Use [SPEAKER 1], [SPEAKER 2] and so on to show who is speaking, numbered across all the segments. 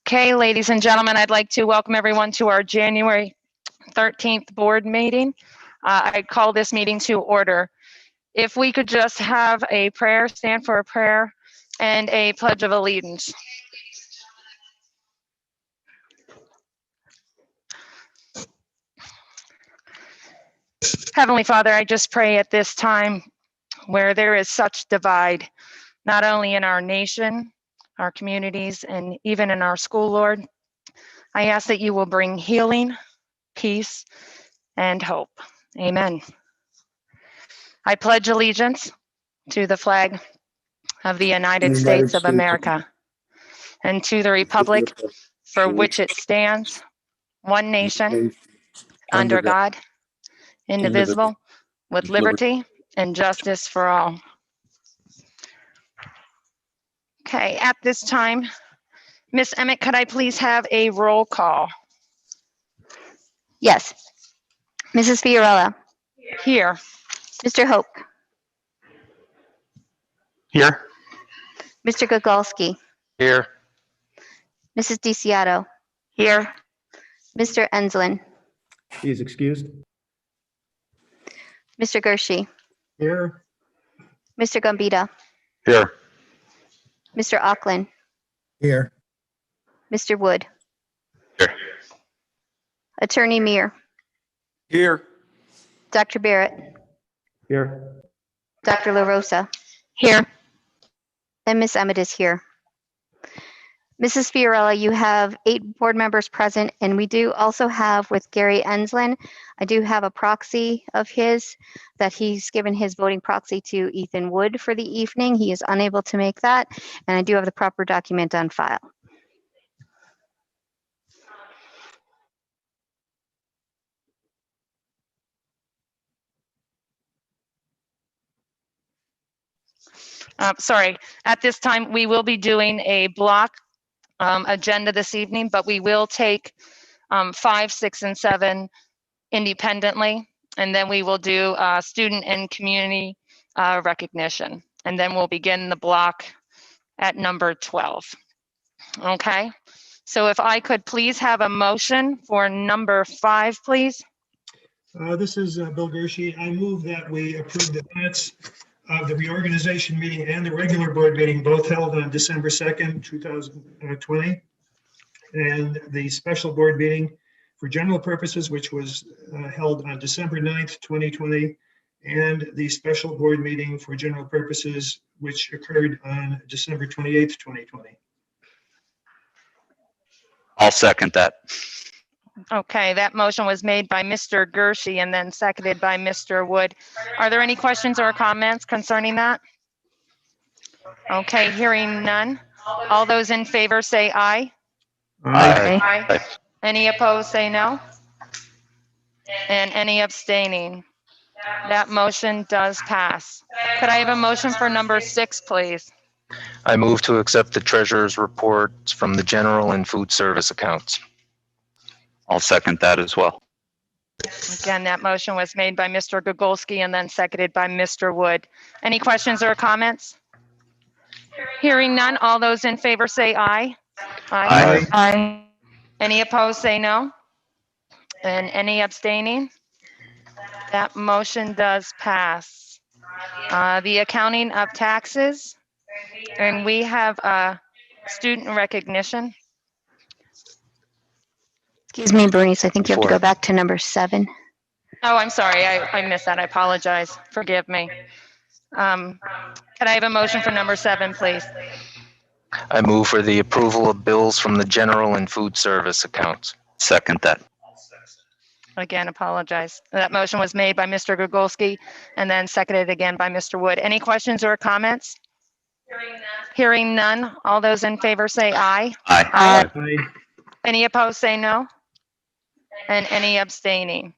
[SPEAKER 1] Okay, ladies and gentlemen, I'd like to welcome everyone to our January 13th board meeting. I call this meeting to order. If we could just have a prayer, stand for a prayer, and a pledge of allegiance. Heavenly Father, I just pray at this time where there is such divide, not only in our nation, our communities, and even in our school, Lord, I ask that you will bring healing, peace, and hope. Amen. I pledge allegiance to the flag of the United States of America and to the republic for which it stands, one nation, under God, indivisible, with liberty and justice for all. Okay, at this time, Miss Emmett, could I please have a roll call?
[SPEAKER 2] Yes. Mrs. Fiorella.
[SPEAKER 1] Here.
[SPEAKER 2] Mr. Hope.
[SPEAKER 3] Here.
[SPEAKER 2] Mr. Gogolski.
[SPEAKER 3] Here.
[SPEAKER 2] Mrs. DiCiato.
[SPEAKER 1] Here.
[SPEAKER 2] Mr. Enslin.
[SPEAKER 4] He is excused.
[SPEAKER 2] Mr. Gershi.
[SPEAKER 4] Here.
[SPEAKER 2] Mr. Gambita.
[SPEAKER 3] Here.
[SPEAKER 2] Mr. Auckland.
[SPEAKER 4] Here.
[SPEAKER 2] Mr. Wood.
[SPEAKER 3] Here.
[SPEAKER 2] Attorney Meir.
[SPEAKER 3] Here.
[SPEAKER 2] Dr. Barrett.
[SPEAKER 4] Here.
[SPEAKER 2] Dr. La Rosa.
[SPEAKER 1] Here.
[SPEAKER 2] And Miss Emmett is here. Mrs. Fiorella, you have 8 board members present, and we do also have with Gary Enslin, I do have a proxy of his that he's given his voting proxy to Ethan Wood for the evening. He is unable to make that, and I do have the proper document on file.
[SPEAKER 1] Sorry, at this time, we will be doing a block agenda this evening, but we will take 5, 6, and 7 independently, and then we will do student and community recognition, and then we'll begin the block at number 12. Okay, so if I could please have a motion for number 5, please.
[SPEAKER 5] This is Bill Gershi. I move that we approve the minutes of the reorganization meeting and the regular board meeting, both held on December 2nd, 2020, and the special board meeting for general purposes, which was held on December 9th, 2020, and the special board meeting for general purposes, which occurred on December 28th, 2020.
[SPEAKER 3] I'll second that.
[SPEAKER 1] Okay, that motion was made by Mr. Gershi and then seconded by Mr. Wood. Are there any questions or comments concerning that? Okay, hearing none. All those in favor say aye.
[SPEAKER 3] Aye.
[SPEAKER 1] Aye. Any opposed say no. And any abstaining? That motion does pass. Could I have a motion for number 6, please?
[SPEAKER 6] I move to accept the treasurer's reports from the general and food service accounts.
[SPEAKER 3] I'll second that as well.
[SPEAKER 1] Again, that motion was made by Mr. Gogolski and then seconded by Mr. Wood. Any questions or comments? Hearing none, all those in favor say aye.
[SPEAKER 3] Aye.
[SPEAKER 1] Aye. Any opposed say no. And any abstaining? That motion does pass. The accounting of taxes, and we have student recognition.
[SPEAKER 2] Excuse me, Bernice, I think you have to go back to number 7.
[SPEAKER 1] Oh, I'm sorry, I missed that. I apologize. Forgive me. Can I have a motion for number 7, please?
[SPEAKER 6] I move for the approval of bills from the general and food service accounts.
[SPEAKER 3] Second that.
[SPEAKER 1] Again, apologize. That motion was made by Mr. Gogolski and then seconded again by Mr. Wood. Any questions or comments? Hearing none. All those in favor say aye.
[SPEAKER 3] Aye.
[SPEAKER 5] Aye.
[SPEAKER 1] Any opposed say no. And any abstaining?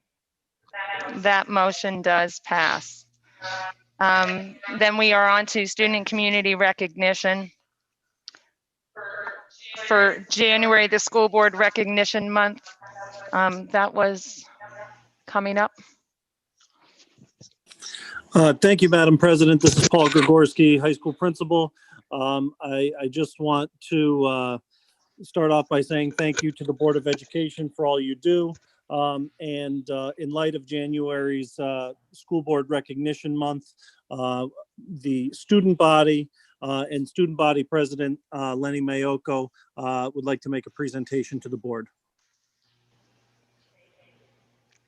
[SPEAKER 1] That motion does pass. Then we are on to student and community recognition. For January, the school board recognition month, that was coming up.
[SPEAKER 7] Thank you, Madam President. This is Paul Gregorski, high school principal. I just want to start off by saying thank you to the Board of Education for all you do. In light of January's School Board Recognition Month, the student body and student body president, Lenny Mayoko, would like to make a presentation to the board.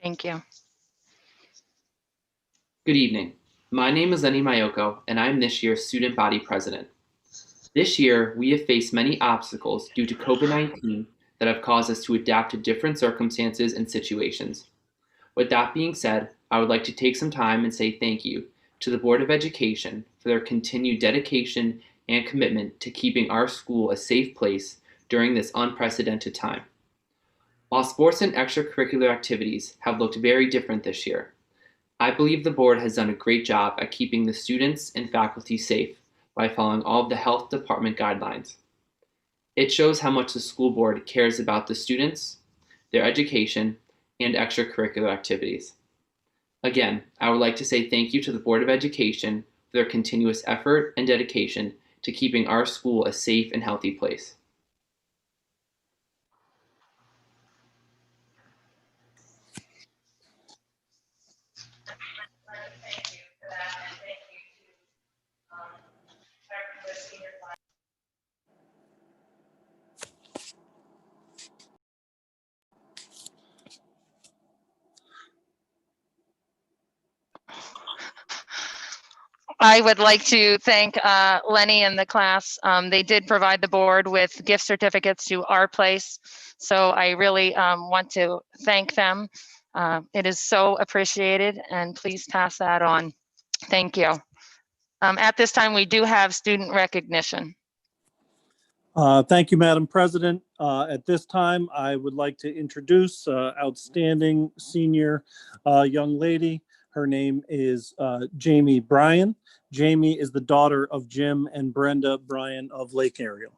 [SPEAKER 1] Thank you.
[SPEAKER 8] Good evening. My name is Lenny Mayoko, and I'm this year's student body president. This year, we have faced many obstacles due to COVID-19 that have caused us to adapt to different circumstances and situations. With that being said, I would like to take some time and say thank you to the Board of Education for their continued dedication and commitment to keeping our school a safe place during this unprecedented time. While sports and extracurricular activities have looked very different this year, I believe the board has done a great job at keeping the students and faculty safe by following all of the health department guidelines. It shows how much the school board cares about the students, their education, and extracurricular activities. Again, I would like to say thank you to the Board of Education for their continuous effort and dedication to keeping our school a safe and healthy place.
[SPEAKER 1] I would like to thank Lenny and the class. They did provide the board with gift certificates to our place. So I really want to thank them. It is so appreciated, and please pass that on. Thank you. At this time, we do have student recognition.
[SPEAKER 7] Thank you, Madam President. At this time, I would like to introduce outstanding senior young lady. Her name is Jamie Bryan. Jamie is the daughter of Jim and Brenda Bryan of Lake Ariel.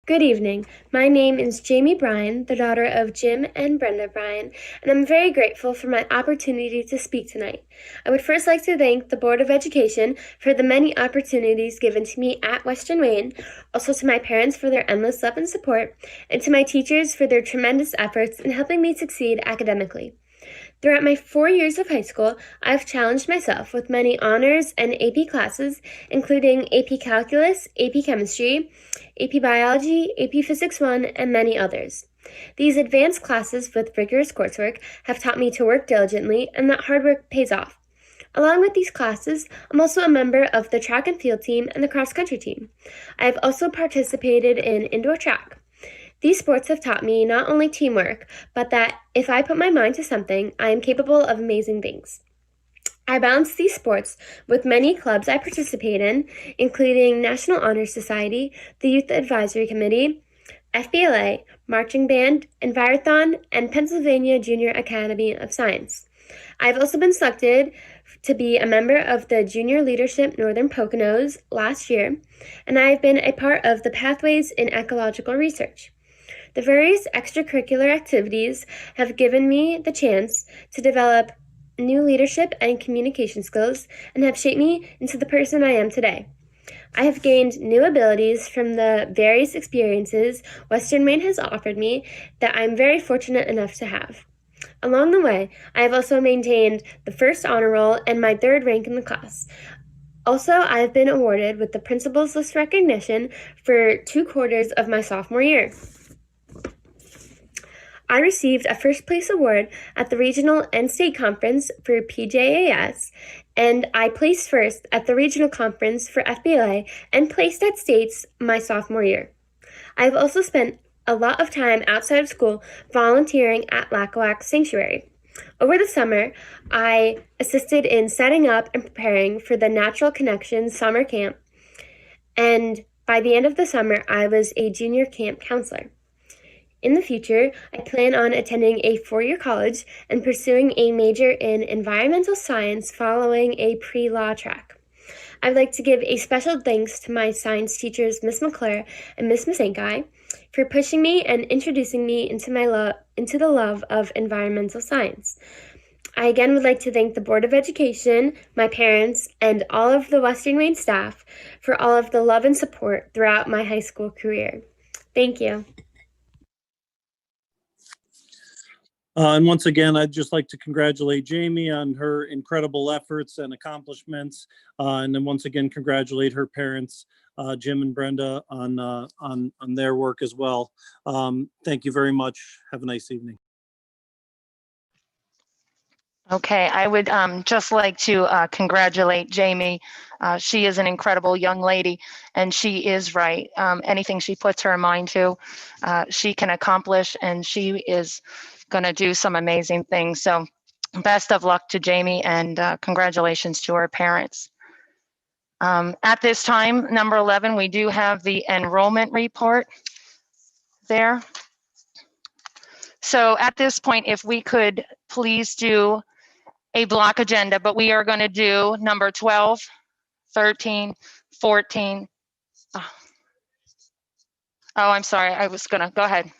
[SPEAKER 9] Good evening. My name is Jamie Bryan, the daughter of Jim and Brenda Bryan, and I'm very grateful for my opportunity to speak tonight. I would first like to thank the Board of Education for the many opportunities given to me at Western Wayne, also to my parents for their endless love and support, and to my teachers for their tremendous efforts in helping me succeed academically. Throughout my 4 years of high school, I've challenged myself with many honors and AP classes, including AP Calculus, AP Chemistry, AP Biology, AP Physics 1, and many others. These advanced classes with rigorous coursework have taught me to work diligently and that hard work pays off. Along with these classes, I'm also a member of the track and field team and the cross-country team. I have also participated in indoor track. These sports have taught me not only teamwork, but that if I put my mind to something, I am capable of amazing things. I balance these sports with many clubs I participate in, including National Honor Society, the Youth Advisory Committee, FBLA, Marching Band, Envirothon, and Pennsylvania Junior Academy of Science. I've also been selected to be a member of the Junior Leadership Northern Poconos last year, and I've been a part of the Pathways in Ecological Research. The various extracurricular activities have given me the chance to develop new leadership and communication skills and have shaped me into the person I am today. I have gained new abilities from the various experiences Western Maine has offered me that I'm very fortunate enough to have. Along the way, I have also maintained the first honor roll and my third rank in the class. Also, I have been awarded with the Principal's List recognition for 2 quarters of my sophomore year. I received a first place award at the regional and state conference for PJAS, and I placed first at the regional conference for FBLA and placed at states my sophomore year. I've also spent a lot of time outside of school volunteering at Lackawanna Sanctuary. Over the summer, I assisted in setting up and preparing for the Natural Connections summer camp, and by the end of the summer, I was a junior camp counselor. In the future, I plan on attending a 4-year college and pursuing a major in environmental science following a pre-law track. I'd like to give a special thanks to my science teachers, Miss McClure and Miss Masenkai, for pushing me and introducing me into the love of environmental science. I again would like to thank the Board of Education, my parents, and all of the Western Maine staff for all of the love and support throughout my high school career. Thank you.
[SPEAKER 7] And once again, I'd just like to congratulate Jamie on her incredible efforts and accomplishments. And then once again, congratulate her parents, Jim and Brenda, on their work as well. Thank you very much. Have a nice evening.
[SPEAKER 1] Okay, I would just like to congratulate Jamie. She is an incredible young lady, and she is right. Anything she puts her mind to, she can accomplish, and she is going to do some amazing things. So best of luck to Jamie, and congratulations to her parents. At this time, number 11, we do have the enrollment report there. So at this point, if we could please do a block agenda, but we are going to do number 12, 13, 14. Oh, I'm sorry. I was going to go ahead.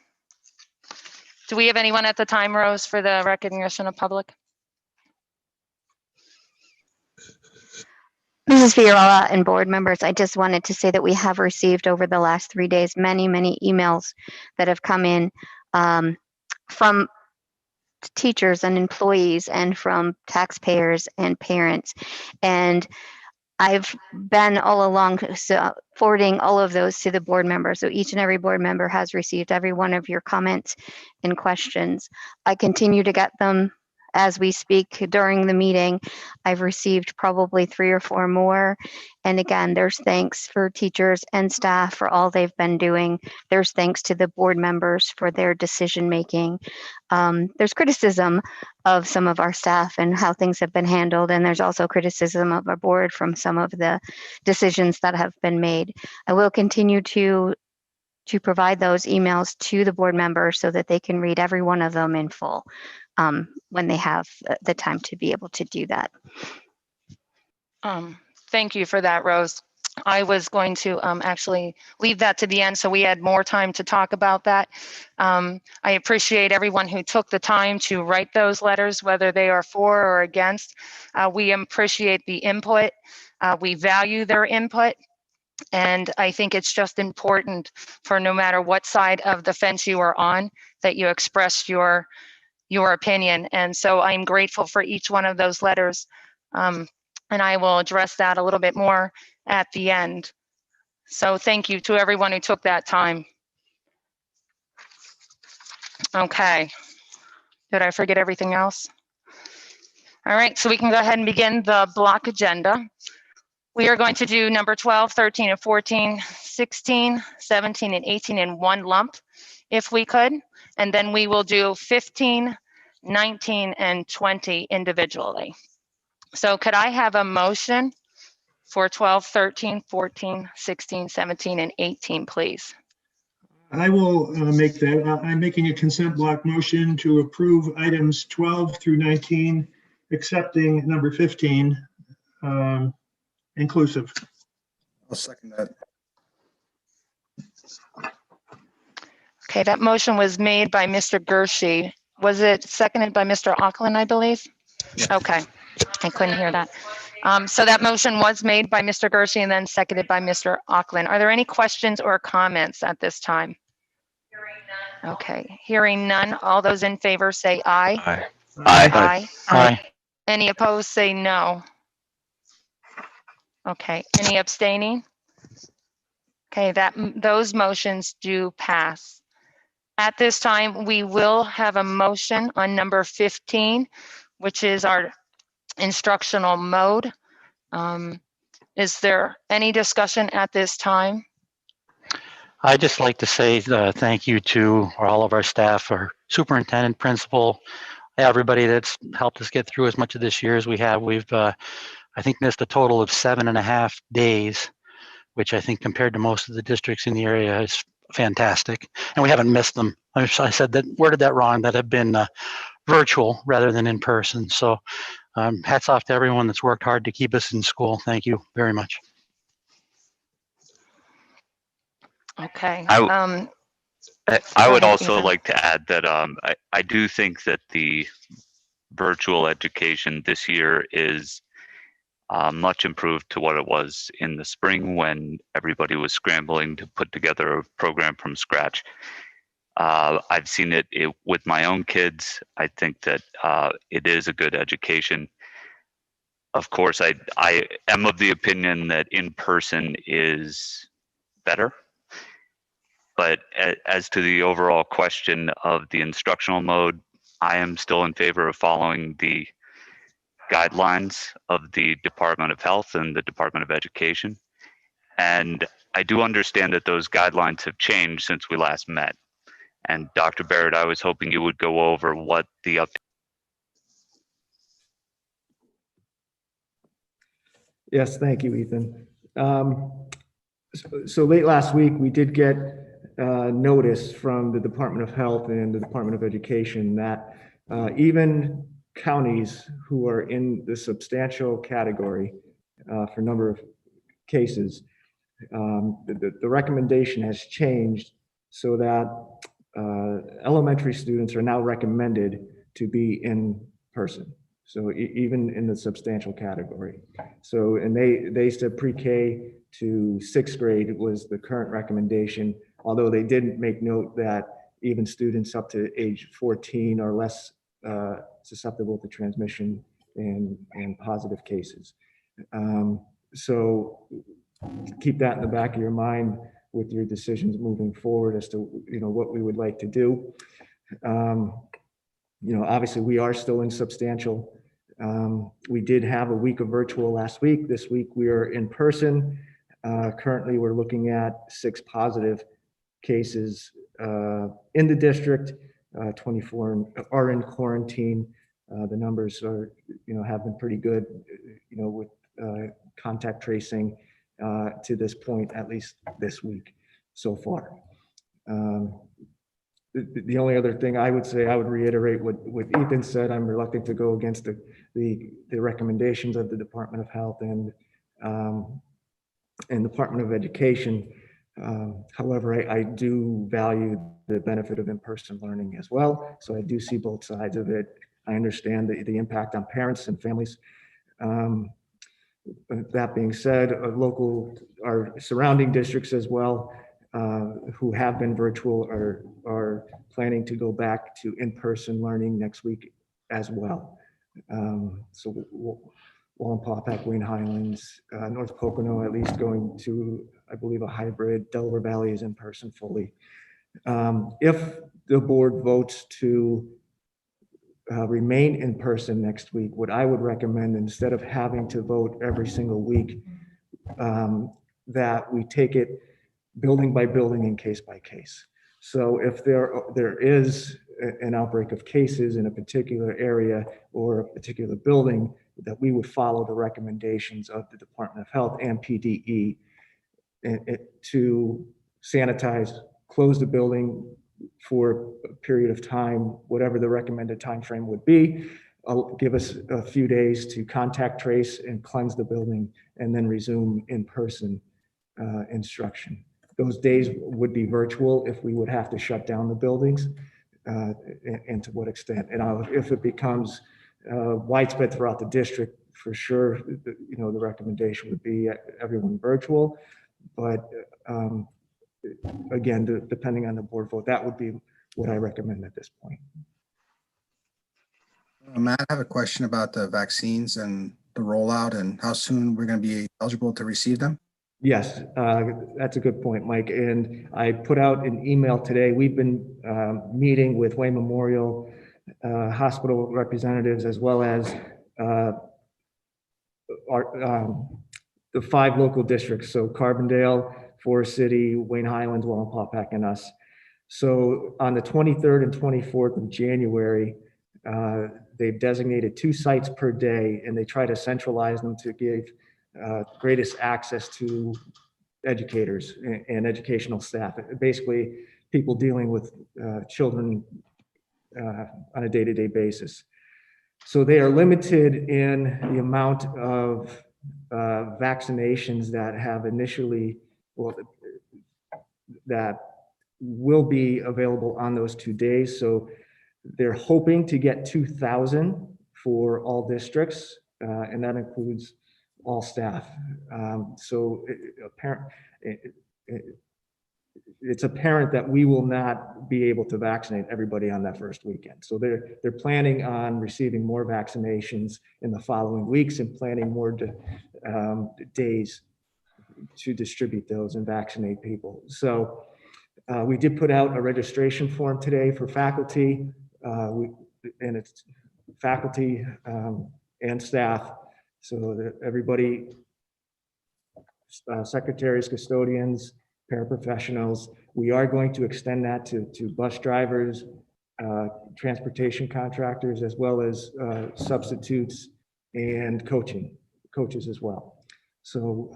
[SPEAKER 1] Do we have anyone at the time, Rose, for the recognition of public?
[SPEAKER 2] Mrs. Fiorella and board members, I just wanted to say that we have received over the last 3 days many emails that have come in from teachers and employees and from taxpayers and parents. And I've been all along forwarding all of those to the board members. So each and every board member has received every one of your comments and questions. I continue to get them as we speak during the meeting. I've received probably 3 or 4 more. And again, there's thanks for teachers and staff for all they've been doing. There's thanks to the board members for their decision making. There's criticism of some of our staff and how things have been handled. And there's also criticism of our board from some of the decisions that have been made. I will continue to provide those emails to the board members so that they can read every one of them in full when they have the time to be able to do that.
[SPEAKER 1] Thank you for that, Rose. I was going to actually leave that to the end so we had more time to talk about that. I appreciate everyone who took the time to write those letters, whether they are for or against. We appreciate the input. We value their input. And I think it's just important for no matter what side of the fence you are on, that you express your opinion. And so I'm grateful for each one of those letters. And I will address that a little bit more at the end. So thank you to everyone who took that time. Okay. Did I forget everything else? All right, so we can go ahead and begin the block agenda. We are going to do number 12, 13, and 14, 16, 17, and 18 in one lump, if we could. And then we will do 15, 19, and 20 individually. So could I have a motion for 12, 13, 14, 16, 17, and 18, please?
[SPEAKER 5] I will make that. I'm making a consent block motion to approve items 12 through 19, accepting number 15, inclusive.
[SPEAKER 4] I'll second that.
[SPEAKER 1] Okay, that motion was made by Mr. Gershi. Was it seconded by Mr. Auckland, I believe?
[SPEAKER 4] Yes.
[SPEAKER 1] Okay, I couldn't hear that. So that motion was made by Mr. Gershi and then seconded by Mr. Auckland. Are there any questions or comments at this time? Okay, hearing none. All those in favor say aye.
[SPEAKER 3] Aye.
[SPEAKER 1] Aye.
[SPEAKER 6] Aye.
[SPEAKER 1] Any opposed say no. Okay, any abstaining? Okay, those motions do pass. At this time, we will have a motion on number 15, which is our instructional mode. Is there any discussion at this time?
[SPEAKER 10] I'd just like to say thank you to all of our staff, our superintendent, principal, everybody that's helped us get through as much of this year as we have. We've, I think, missed a total of 7.5 days, which I think compared to most of the districts in the area is fantastic. And we haven't missed them. I said that, worded that wrong, that have been virtual rather than in person. So hats off to everyone that's worked hard to keep us in school. Thank you very much.
[SPEAKER 1] Okay.
[SPEAKER 3] I would
[SPEAKER 1] ahead,
[SPEAKER 3] also
[SPEAKER 1] Ethan.
[SPEAKER 3] like to add that I do think that the virtual education this year is much improved to what it was in the spring when everybody was scrambling to put together a program from scratch. I've seen it with my own kids. I think that it is a good education. Of course, I am of the opinion that in person is better. But as to the overall question of the instructional mode, I am still in favor of following the guidelines of the Department of Health and the Department of Education. And I do understand that those guidelines have changed since we last met. And Dr. Barrett, I was hoping you would go over what the
[SPEAKER 11] Yes, thank you, Ethan. So late last week, we did get notice from the Department of Health and the Department of Education that even counties who are in the substantial category for number of cases, the recommendation has changed so that elementary students are now recommended to be in person. So even in the substantial category. So, and they said pre-K to sixth grade was the current recommendation, although they didn't make note that even students up to age 14 are less susceptible to transmission and positive cases. So keep that in the back of your mind with your decisions moving forward as to what we would like to do. Obviously we are still in substantial. We did have a week of virtual last week. This week we are in person. Currently we're looking at 6 positive cases in the district. 24 are in quarantine. The numbers are, have been pretty good, with contact tracing to this point, at least this week so far. The only other thing I would say, I would reiterate what Ethan said. I'm reluctant to go against the recommendations of the Department of Health and Department of Education. However, I do value the benefit of in-person learning as well. So I do see both sides of it. I understand the impact on parents and families. That being said, our surrounding districts as well, who have been virtual are planning to go back to in-person learning next week as well. So Wallenpaupack, Wayne Highlands, North Pocono, at least going to, I believe, a hybrid. Delaware Valley is in person fully. If the board votes to remain in person next week, what I would recommend, instead of having to vote every single week, that we take it building by building and case by case. So if there is an outbreak of cases in a particular area or a particular building, that we would follow the recommendations of the Department of Health and PDE to sanitize, close the building for a period of time, whatever the recommended time frame would be. Give us a few days to contact trace and cleanse the building, and then resume in-person instruction. Those days would be virtual if we would have to shut down the buildings, and to what extent. And if it becomes widespread throughout the district, for sure, the recommendation would be everyone virtual. But again, depending on the board vote, that would be what I recommend at this point.
[SPEAKER 4] Matt, I have a question about the vaccines and the rollout and how soon we're going to be eligible to receive them.
[SPEAKER 11] Yes, that's a good point, Mike. And I put out an email today. We've been meeting with Wayne Memorial Hospital representatives, as well as the 5 local districts. So Carbondale, Forest City, Wayne Highlands, Wallenpaupack, and us. So on the 23rd and 24th of January, they've designated 2 sites per day, and they try to centralize them to give greatest access to educators and educational staff, basically people dealing with children on a day-to-day basis. So they are limited in the amount of vaccinations that have initially, that will be available on those 2 days. So they're hoping to get 2,000 for all districts, and that includes all staff. So it's apparent that we will not be able to vaccinate everybody on that first weekend. So they're planning on receiving more vaccinations in the following weeks and planning more days to distribute those and vaccinate people. So we did put out a registration form today for faculty, and it's faculty and staff, so that everybody, secretaries, custodians, paraprofessionals. We are going to extend that to bus drivers, transportation contractors, as well as substitutes and coaches as well. So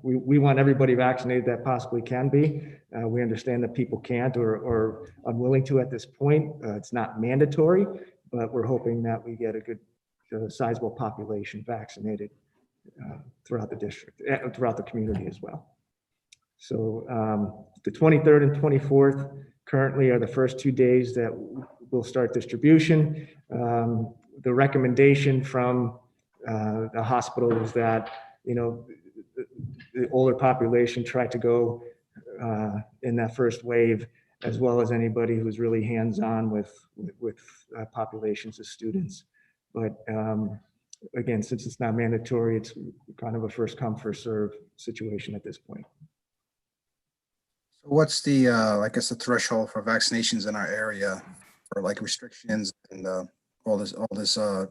[SPEAKER 11] we want everybody vaccinated that possibly can be. We understand that people can't or unwilling to at this point. It's not mandatory, but we're hoping that we get a good sizable population vaccinated throughout the district, throughout the community as well. So the 23rd and 24th currently are the first 2 days that we'll start distribution. The recommendation from the hospital is that, you know, the older population try to go in that first wave, as well as anybody who's really hands-on with populations of students. But again, since it's not mandatory, it's kind of a first come, first serve situation at this point.
[SPEAKER 4] So what's the, I guess, the threshold for vaccinations in our area for like restrictions and all this,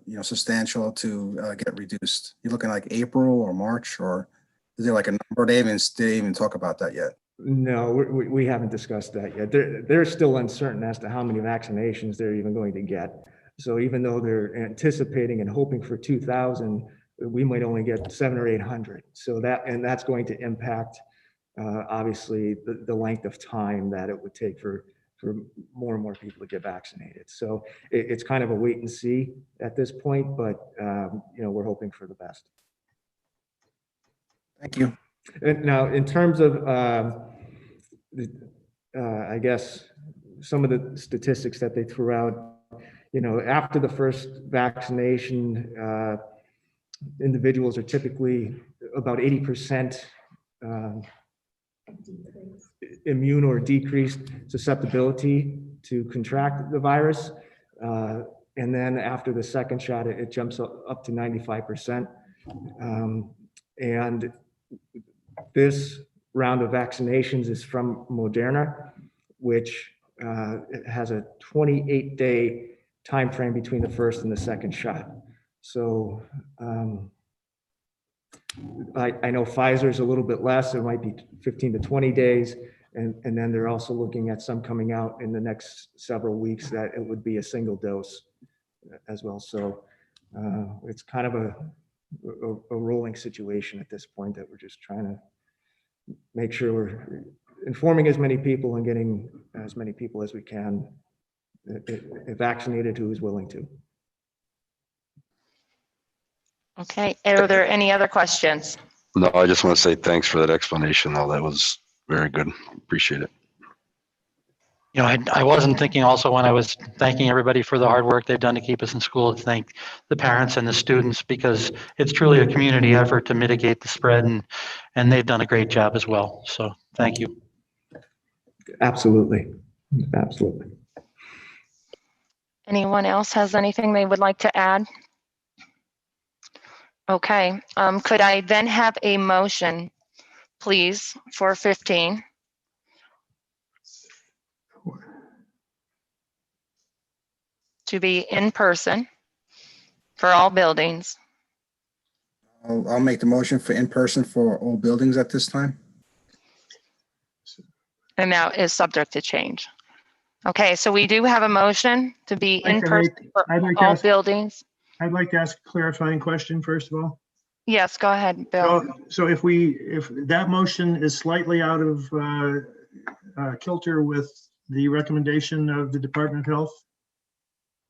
[SPEAKER 4] you know, substantial to get reduced? You're looking like April or March, or is there like a number? They didn't even talk about that yet.
[SPEAKER 11] No, we haven't discussed that yet. They're still uncertain as to how many vaccinations they're even going to get. So even though they're anticipating and hoping for 2,000, we might only get 700 or 800. So that's going to impact obviously the length of time that it would take for more and more people to get vaccinated. So it's kind of a wait and see at this point, but you know, we're hoping for the best.
[SPEAKER 4] Thank you.
[SPEAKER 11] And now, in terms of, I guess, some of the statistics that they threw out, you know, after the first vaccination, individuals are typically about 80% immune or decreased susceptibility to contract the virus. And then after the second shot, it jumps up to 95%. And this round of vaccinations is from Moderna, which has a 28-day time frame between the first and the second shot. So I know Pfizer's a little bit less. It might be 15 to 20 days. And then they're also looking at some coming out in the next several weeks that it would be a single dose as well. So it's kind of a rolling situation at this point that we're just trying to make sure we're informing as many people and getting as many people as we can vaccinated who is willing to.
[SPEAKER 1] Okay, are there any other questions?
[SPEAKER 12] No, I just want to say thanks for that explanation. Though that was very good. Appreciate it.
[SPEAKER 10] You know, I wasn't thinking also when I was thanking everybody for the hard work they've done to keep us in school, to thank the parents and the students, because it's truly a community effort to mitigate the spread, and they've done a great job as well. So thank you.
[SPEAKER 11] Absolutely. Absolutely.
[SPEAKER 1] Anyone else has anything they would like to add? Okay, could I then have a motion, please, for 15? To be in person for all buildings.
[SPEAKER 4] I'll make the motion for in person for all buildings at this time.
[SPEAKER 1] And that is subject to change. Okay, so we do have a motion to be in person for all buildings.
[SPEAKER 5] I'd like to ask a clarifying question first of all.
[SPEAKER 1] Yes, go ahead, Bill.
[SPEAKER 5] So if that motion is slightly out of kilter with the recommendation of the Department of Health?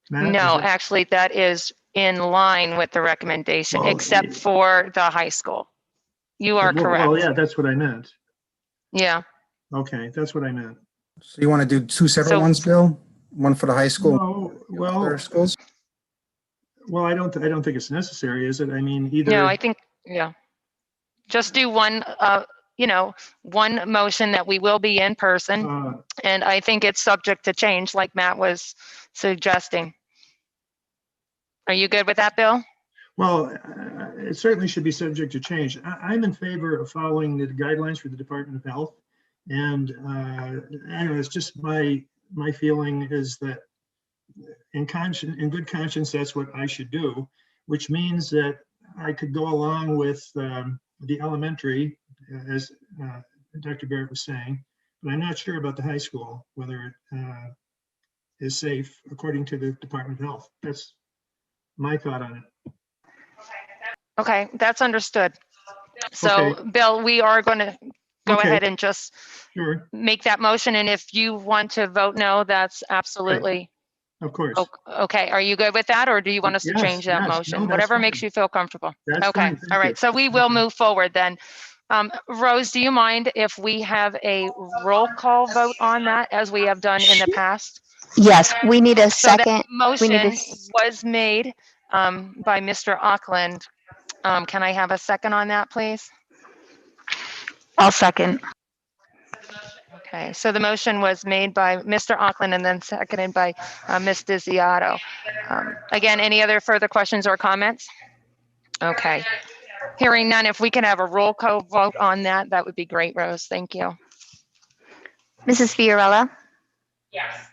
[SPEAKER 5] Matt,
[SPEAKER 1] no, actually that is in line with the recommendation, except for the high school. You are correct.
[SPEAKER 5] Oh yeah, that's what I meant.
[SPEAKER 1] Yeah.
[SPEAKER 5] Okay, that's what I meant.
[SPEAKER 4] So you want to do two separate ones, Bill? One for the high school?
[SPEAKER 5] Well,
[SPEAKER 4] other schools?
[SPEAKER 5] well, I don't think it's necessary, is it? I mean, either.
[SPEAKER 1] No, I think, yeah. Just do one, one motion that we will be in person. And I think it's subject to change, like Matt was suggesting. Are you good with that, Bill?
[SPEAKER 5] Well, it certainly should be subject to change. I'm in favor of following the guidelines for the Department of Health. And I don't know, it's just my feeling is that in good conscience, that's what I should do, which means that I could go along with the elementary, as Dr. Barrett was saying, but I'm not sure about the high school, whether it is safe according to the Department of Health. That's my thought on it.
[SPEAKER 1] Okay, that's understood. So,
[SPEAKER 5] Okay.
[SPEAKER 1] Bill, we are going to go
[SPEAKER 5] Okay.
[SPEAKER 1] ahead and just
[SPEAKER 5] Sure,
[SPEAKER 1] make that motion. And if you want to vote no, that's absolutely
[SPEAKER 5] of course.
[SPEAKER 1] okay. Are you good with that, or do you want us to
[SPEAKER 5] Yes,
[SPEAKER 1] change that
[SPEAKER 5] yes. No,
[SPEAKER 1] motion?
[SPEAKER 5] that's
[SPEAKER 1] Whatever
[SPEAKER 5] fine.
[SPEAKER 1] makes you feel comfortable.
[SPEAKER 5] That's
[SPEAKER 1] Okay,
[SPEAKER 5] fine. Thank
[SPEAKER 1] all
[SPEAKER 5] you.
[SPEAKER 1] right. So we will move forward then. Rose, do you mind if we have a roll call vote on that, as we have done in the past?
[SPEAKER 2] Yes, we need a
[SPEAKER 1] So that
[SPEAKER 2] second. We need
[SPEAKER 1] motion
[SPEAKER 2] a,
[SPEAKER 1] was made by Mr. Auckland. Can I have a second on that, please?
[SPEAKER 2] I'll second.
[SPEAKER 1] Okay, so the motion was made by Mr. Auckland and then seconded by Ms. Desiato. Again, any other further questions or comments? Okay, hearing none, if we can have a roll call vote on that, that would be great, Rose. Thank you.
[SPEAKER 2] Mrs. Fiorella,
[SPEAKER 1] Yes.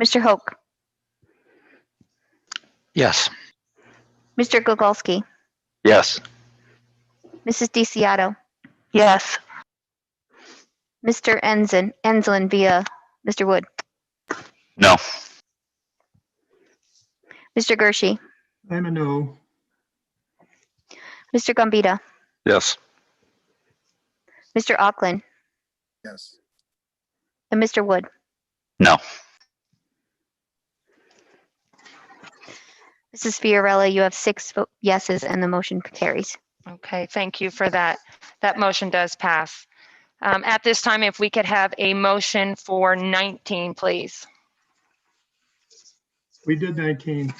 [SPEAKER 2] Mr. Hoke,
[SPEAKER 10] Yes.
[SPEAKER 2] Mr. Gogolski,
[SPEAKER 12] Yes.
[SPEAKER 2] Mrs. DeCiato. Yes. Mr. Enslin via Mr. Wood.
[SPEAKER 3] No.
[SPEAKER 2] Mr. Gershi,
[SPEAKER 5] I'm a no.
[SPEAKER 2] Mr. Gambita,
[SPEAKER 12] Yes.
[SPEAKER 2] Mr. Auckland,
[SPEAKER 4] Yes.
[SPEAKER 2] and Mr. Wood.
[SPEAKER 3] No.
[SPEAKER 2] Mrs. Fiorella, you have 6 yeses and the motion carries.
[SPEAKER 1] Okay, thank you for that. That motion does pass. At this time, if we could have a motion for 19, please.
[SPEAKER 5] We did 19.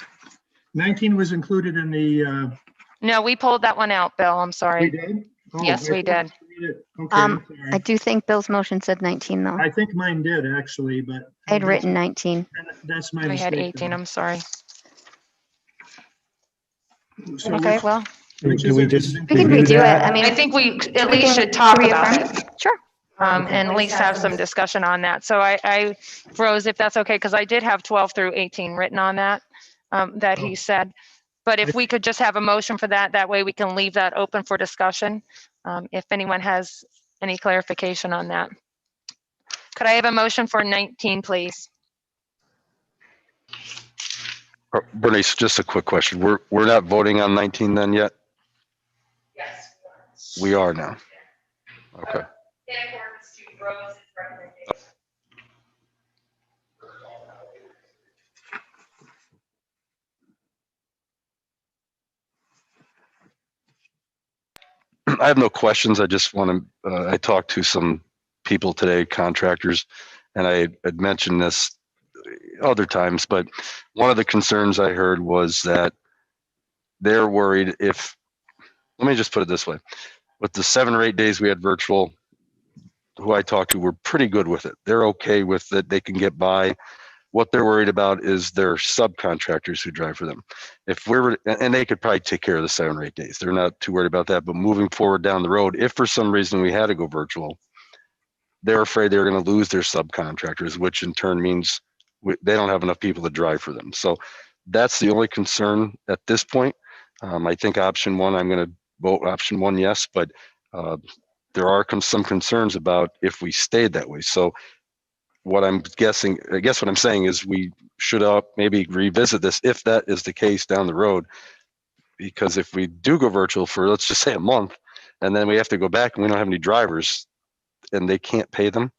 [SPEAKER 5] 19 was included in the,
[SPEAKER 1] No, we pulled that one out, Bill. I'm
[SPEAKER 5] we
[SPEAKER 1] sorry.
[SPEAKER 5] did? Oh,
[SPEAKER 1] Yes,
[SPEAKER 5] I
[SPEAKER 1] we
[SPEAKER 5] thought
[SPEAKER 1] did.
[SPEAKER 5] we did. Okay, I'm
[SPEAKER 2] I
[SPEAKER 5] sorry.
[SPEAKER 2] do think Bill's motion said 19 though.
[SPEAKER 5] I think mine did actually, but.
[SPEAKER 2] I had written 19.
[SPEAKER 5] That's my
[SPEAKER 1] I
[SPEAKER 5] mistake.
[SPEAKER 1] had 18, I'm sorry.
[SPEAKER 5] So
[SPEAKER 1] Okay,
[SPEAKER 5] which-
[SPEAKER 1] well,
[SPEAKER 5] which
[SPEAKER 11] Do
[SPEAKER 5] is
[SPEAKER 11] we
[SPEAKER 5] it?
[SPEAKER 11] just
[SPEAKER 2] We can
[SPEAKER 11] redo
[SPEAKER 2] redo it.
[SPEAKER 11] that?
[SPEAKER 2] I mean,
[SPEAKER 1] I think we at least should talk about it.
[SPEAKER 2] Sure.
[SPEAKER 1] And at least have some discussion on that. So I, Rose, if that's okay, because I did have 12 through 18 written on that, that he said. But if we could just have a motion for that, that way we can leave that open for discussion. If anyone has any clarification on that. Could I have a motion for 19, please?
[SPEAKER 12] Bernice, just a quick question. We're not voting on 19 then yet?
[SPEAKER 1] Yes.
[SPEAKER 12] We are now. Okay. I have no questions. I just want to, I talked to some people today, contractors, and I had mentioned this other times, but one of the concerns I heard was that they're worried if, let me just put it this way, with the 7 or 8 days we had virtual, who I talked to were pretty good with it. They're okay with it. They can get by. What they're worried about is their subcontractors who drive for them. If we're, and they could probably take care of the 7 or 8 days. They're not too worried about that, but moving forward down the road, if for some reason we had to go virtual, they're afraid they're going to lose their subcontractors, which in turn means they don't have enough people to drive for them. So that's the only concern at this point. I think option 1, I'm going to vote option 1, yes, but there are some concerns about if we stayed that way. So what I'm guessing, I guess what I'm saying is we should maybe revisit this if that is the case down the road. Because if we do go virtual for, let's just say, a month, and then we have to go back and we don't have any drivers and they can't pay them,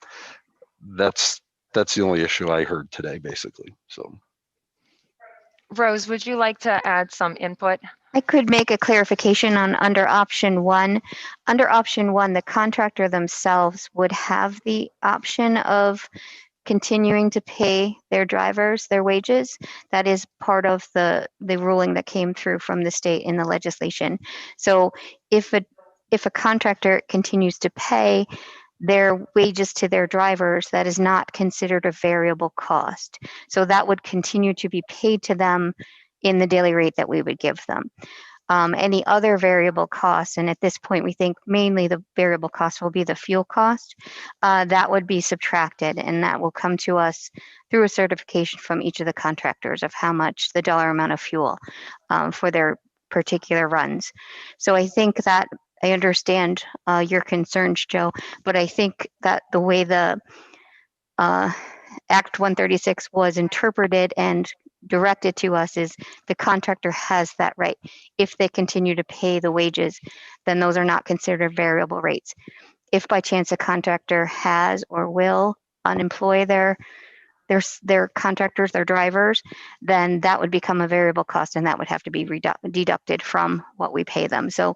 [SPEAKER 12] that's the only issue I heard today, basically. So,
[SPEAKER 1] Rose, would you like to add some input?
[SPEAKER 2] I could make a clarification on under option 1. Under option 1, the contractor themselves would have the option of continuing to pay their drivers their wages. That is part of the ruling that came through from the state in the legislation. So if a contractor continues to pay their wages to their drivers, that is not considered a variable cost. So that would continue to be paid to them in the daily rate that we would give them. Any other variable costs, and at this point we think mainly the variable cost will be the fuel cost, that would be subtracted, and that will come to us through a certification from each of the contractors of how much the dollar amount of fuel for their particular runs. So I think that I understand your concerns, Joe, but I think that the way the Act 136 was interpreted and directed to us is the contractor has that right. If they continue to pay the wages, then those are not considered variable rates. If by chance a contractor has or will unemploy their contractors, their drivers, then that would become a variable cost and that would have to be deducted from what we pay them. So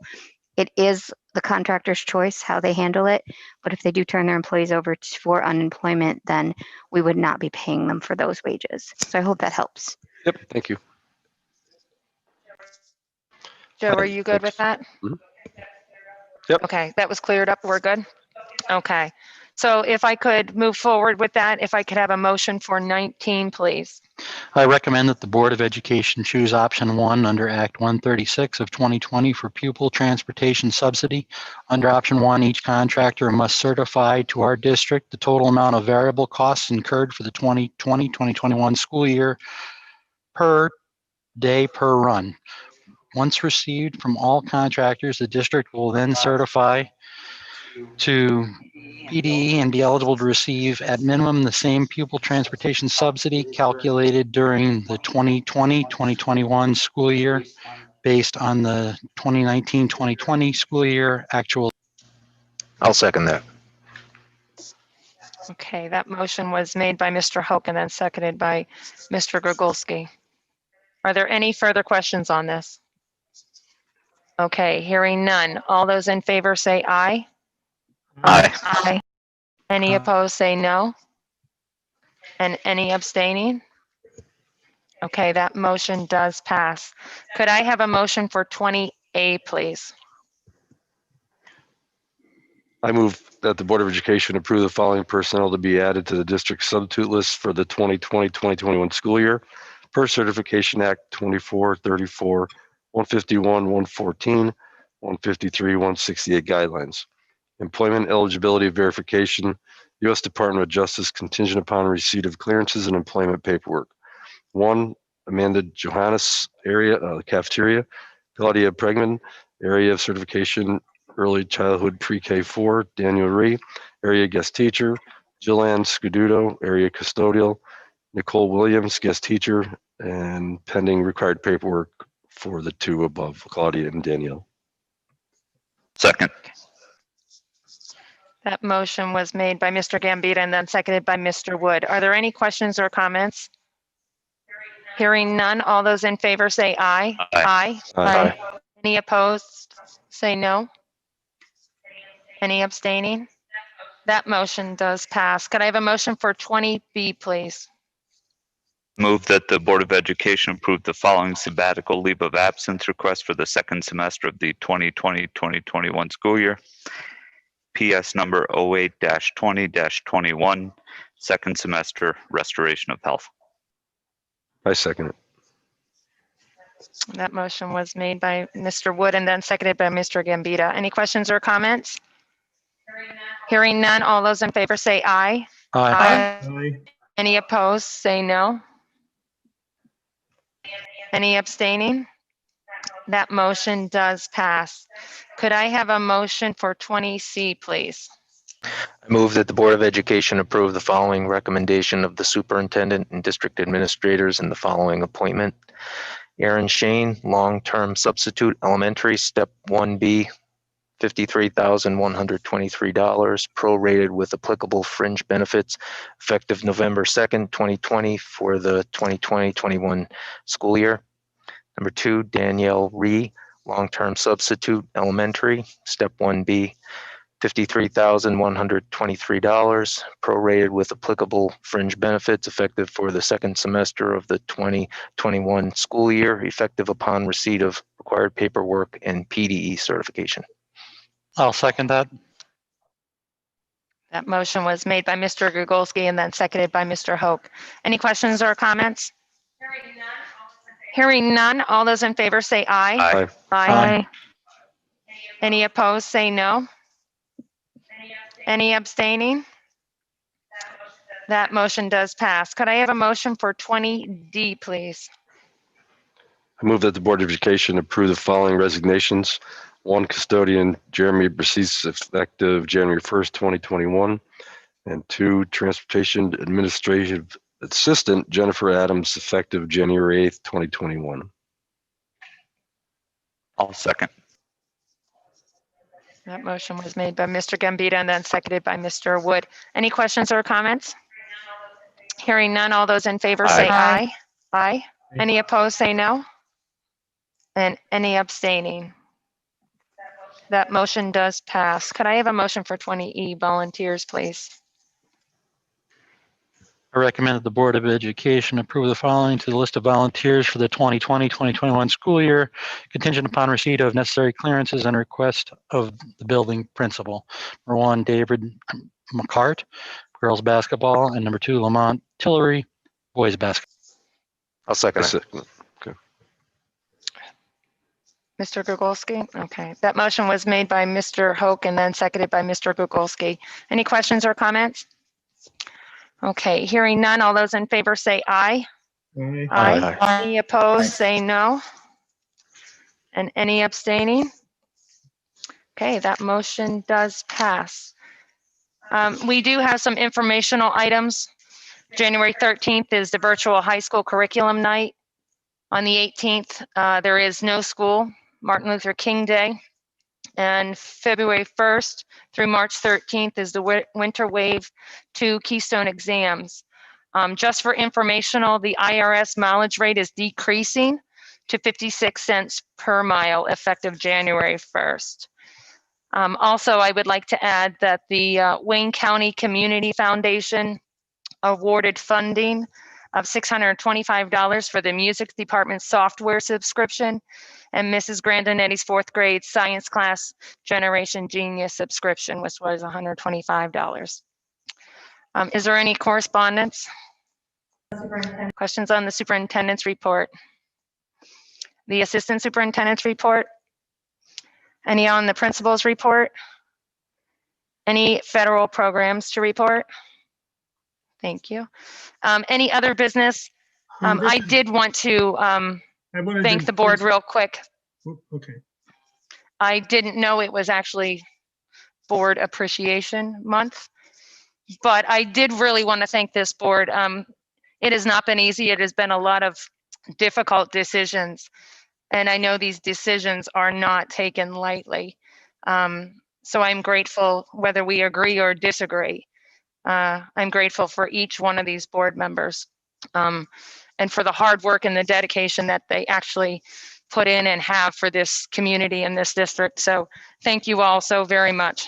[SPEAKER 2] it is the contractor's choice how they handle it, but if they do turn their employees over for unemployment, then we would not be paying them for those wages. So I hope that helps.
[SPEAKER 12] Yep, thank you.
[SPEAKER 1] Joe, are you good with that?
[SPEAKER 12] Mhm. Yep.
[SPEAKER 1] Okay, that was cleared up. We're good? Okay. So if I could move forward with that, if I could have a motion for 19, please.
[SPEAKER 10] I recommend that the Board of Education choose option 1 under Act 136 of 2020 for pupil transportation subsidy. Under option 1, each contractor must certify to our district the total amount of variable costs incurred for the 2020-2021 school year per day per run. Once received from all contractors, the district will then certify to PDE and be eligible to receive at minimum the same pupil transportation subsidy calculated during the 2020-2021 school year based on the 2019-2020 school year actual.
[SPEAKER 6] I'll second that.
[SPEAKER 1] Okay, that motion was made by Mr. Hoke and then seconded by Mr. Grigolski. Are there any further questions on this? Okay, hearing none. All those in favor say aye.
[SPEAKER 6] Aye.
[SPEAKER 1] Aye. Any opposed say no. And any abstaining? Okay, that motion does pass. Could I have a motion for 20A, please?
[SPEAKER 12] I move that the Board of Education approve the following personnel to be added to the district substitute list for the 2020-2021 school year per Certification Act 2434, 151, 114, 153, 168 guidelines. Employment eligibility verification, U.S. Department of Justice contingent upon receipt of clearances and employment paperwork. 1, Amanda Johannes, area cafeteria. Claudia Pregman, area of certification, early childhood pre-K4. Daniel Ree, area guest teacher. Jillian Scuduto, area custodial. Nicole Williams, guest teacher, and pending required paperwork for the 2 above, Claudia and Danielle.
[SPEAKER 3] Second.
[SPEAKER 1] That motion was made by Mr. Gambetta and then seconded by Mr. Wood. Are there any questions or comments? Hearing none, all those in favor say aye.
[SPEAKER 3] Aye.
[SPEAKER 1] Aye. Any opposed say no. Any abstaining? That motion does pass. Could I have a motion for 20B, please?
[SPEAKER 3] Move that the Board of Education approve the following sabbatical leave of absence request for the second semester of the 2020-2021 school year. PS number 08-20-21, second semester restoration of health.
[SPEAKER 12] I second it.
[SPEAKER 1] That motion was made by Mr. Wood and then seconded by Mr. Gambetta. Any questions or comments? Hearing none, all those in favor say aye.
[SPEAKER 10] Aye.
[SPEAKER 5] Aye.
[SPEAKER 1] Any opposed, say no. Any abstaining? That motion does pass. Could I have a motion for 20C, please?
[SPEAKER 6] I move that the Board of Education approve the following recommendation of the superintendent and district administrators in the following appointment. Aaron Shane, long-term substitute elementary, step 1B, $53,123, prorated with applicable fringe benefits, effective November 2nd, 2020 for the 2020-21 school year. Number 2, Danielle Ree, long-term substitute elementary, step 1B, $53,123, prorated with applicable fringe benefits effective for the second semester of the 2021 school year, effective upon receipt of required paperwork and PDE certification.
[SPEAKER 10] I'll second that.
[SPEAKER 1] That motion was made by Mr. Gugolski and then seconded by Mr. Hoke. Any questions or comments? Hearing none, all those in favor say aye.
[SPEAKER 12] Aye.
[SPEAKER 1] Aye. Any opposed, say no. Any abstaining? That motion does pass. Could I have a motion for 20D, please?
[SPEAKER 12] I move that the Board of Education approve the following resignations. 1 custodian, Jeremy Bracis, effective January 1st, 2021. And 2 transportation administrative assistant, Jennifer Adams, effective January 8th, 2021.
[SPEAKER 3] I'll second.
[SPEAKER 1] That motion was made by Mr. Gambita and then seconded by Mr. Wood. Any questions or comments? Hearing none, all those in favor say aye. Aye. Any opposed, say no. And any abstaining? That motion does pass. Could I have a motion for 20E, volunteers, please?
[SPEAKER 10] I recommend that the Board of Education approve the following to the list of volunteers for the 2020-2021 school year, contingent upon receipt of necessary clearances and request of the building principal. Number 1, David McCart, girls basketball, and number 2, Lamont Tillery, boys basketball.
[SPEAKER 6] I'll second it.
[SPEAKER 12] Okay.
[SPEAKER 1] Mr. Gugolski? Okay. That motion was made by Mr. Hoke and then seconded by Mr. Gugolski. Any questions or comments? Okay, hearing none, all those in favor say aye.
[SPEAKER 5] Aye.
[SPEAKER 1] Aye. Any opposed, say no. And any abstaining? Okay, that motion does pass. We do have some informational items. January 13th is the virtual high school curriculum night. On the 18th, there is no school, Martin Luther King Day. And February 1st through March 13th is the Winter Wave 2 Keystone exams. Just for informational, the IRS mileage rate is decreasing to 56 cents per mile effective January 1st. Also, I would like to add that the Wayne County Community Foundation awarded funding of $625 for the music department software subscription and Mrs. Grandinetti's 4th grade science class Generation Genius subscription, which was $125. Is there any correspondence? Questions on the superintendent's report? The assistant superintendent's report? Any on the principal's report? Any federal programs to report? Thank you. Any other business? I did want to thank the board real quick.
[SPEAKER 5] Okay.
[SPEAKER 1] I didn't know it was actually Board Appreciation Month, but I did really want to thank this board. It has not been easy. It has been a lot of difficult decisions, and I know these decisions are not taken lightly. So I'm grateful whether we agree or disagree. I'm grateful for each one of these board members and for the hard work and the dedication that they actually put in and have for this community and this district. So thank you all so very much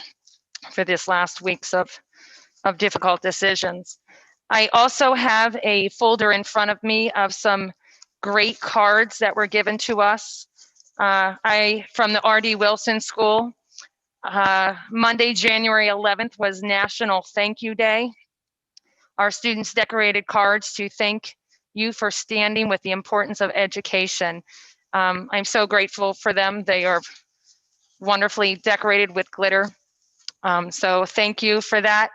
[SPEAKER 1] for this last weeks of difficult decisions. I also have a folder in front of me of some great cards that were given to us. From the R.D. Wilson School. Monday, January 11th was National Thank You Day. Our students decorated cards to thank you for standing with the importance of education. I'm so grateful for them. They are wonderfully decorated with glitter. So thank you for that.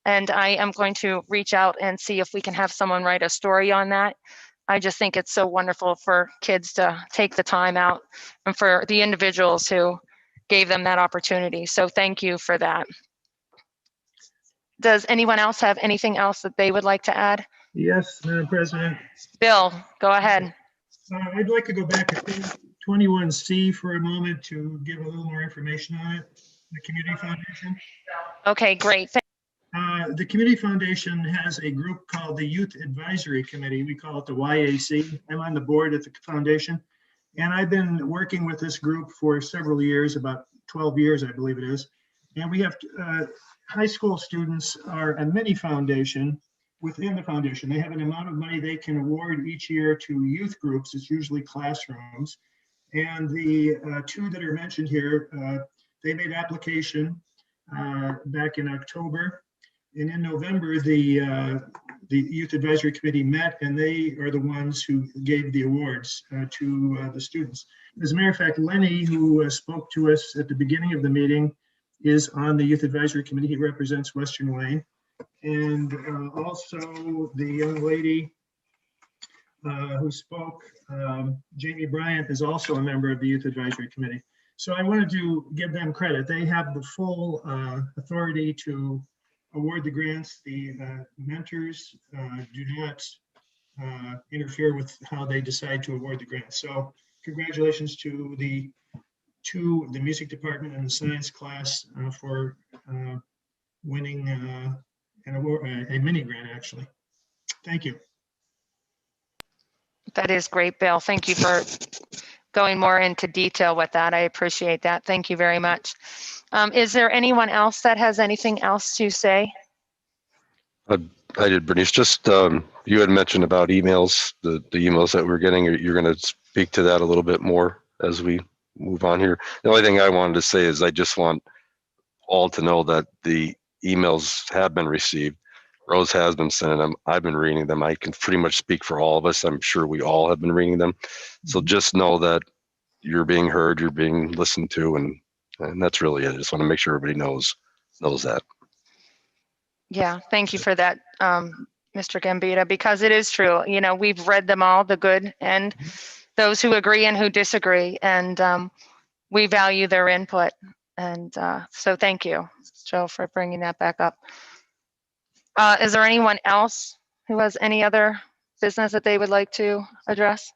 [SPEAKER 1] And I am going to reach out and see if we can have someone write a story on that. I just think it's so wonderful for kids to take the time out and for the individuals who gave them that opportunity. So thank you for that. Does anyone else have anything else that they would like to add?
[SPEAKER 5] Yes, Madam President.
[SPEAKER 1] Bill, go ahead.
[SPEAKER 5] I'd like to go back to 21C for a moment to give a little more information on it, the Community Foundation.
[SPEAKER 1] Okay, great.
[SPEAKER 5] The Community Foundation has a group called the Youth Advisory Committee. We call it the YAC. I'm on the board at the foundation. And I've been working with this group for several years, about 12 years, I believe it is. And we have high school students are a mini foundation within the foundation. They have an amount of money they can award each year to youth groups. It's usually classrooms. And the two that are mentioned here, they made application back in October. And in November, the Youth Advisory Committee met, and they are the ones who gave the awards to the students. As a matter of fact, Lenny, who spoke to us at the beginning of the meeting, is on the Youth Advisory Committee. He represents Western Wayne. And also the young lady who spoke, Jamie Bryant, is also a member of the Youth Advisory Committee. So I wanted to give them credit. They have the full authority to award the grants. The mentors do not interfere with how they decide to award the grants. So congratulations to the music department and the science class for winning an award, a mini grant, actually. Thank you.
[SPEAKER 1] That is great, Bill. Thank you for going more into detail with that. I appreciate that. Thank you very much. Is there anyone else that has anything else to say?
[SPEAKER 12] I did, Bernice. Just you had mentioned about emails, the emails that we're getting. You're going to speak to that a little bit more as we move on here. The only thing I wanted to say is I just want all to know that the emails have been received. Rose has been sending them. I've been reading them. I can pretty much speak for all of us. I'm sure we all have been reading them. So just know that you're being heard, you're being listened to, and that's really it. I just want to make sure everybody knows that.
[SPEAKER 1] Yeah, thank you for that, Mr. Gambita, because it is true. You know, we've read them all, the good and those who agree and who disagree, and we value their input. And so thank you, Joe, for bringing that back up. Is there anyone else who has any other business that they would like to address?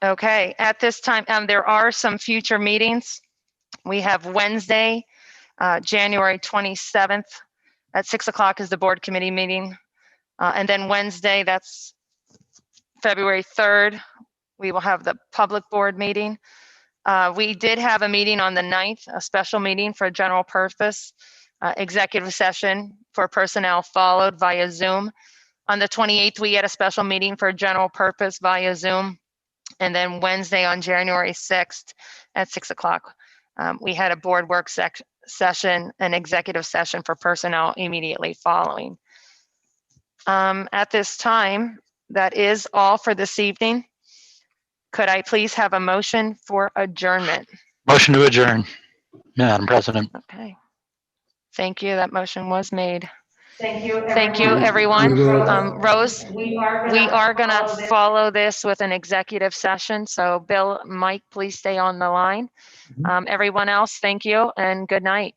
[SPEAKER 1] Okay, at this time, there are some future meetings. We have Wednesday, January 27th at 6 o'clock is the board committee meeting. And then Wednesday, that's February 3rd, we will have the public board meeting. We did have a meeting on the 9th, a special meeting for general purpose, executive session for personnel followed via Zoom. On the 28th, we had a special meeting for general purpose via Zoom. And then Wednesday on January 6th at 6 o'clock, we had a board work session, an executive session for personnel immediately following. At this time, that is all for this evening. Could I please have a motion for adjournment?
[SPEAKER 10] Motion to adjourn, Madam President.
[SPEAKER 1] Okay. Thank you. That motion was made.
[SPEAKER 13] Thank you,
[SPEAKER 1] everyone.
[SPEAKER 11] We will-
[SPEAKER 1] Rose,
[SPEAKER 13] We
[SPEAKER 1] we are going to
[SPEAKER 13] this.
[SPEAKER 1] follow this with an executive session. So Bill, Mike, please stay on the line. Everyone else, thank you and good night.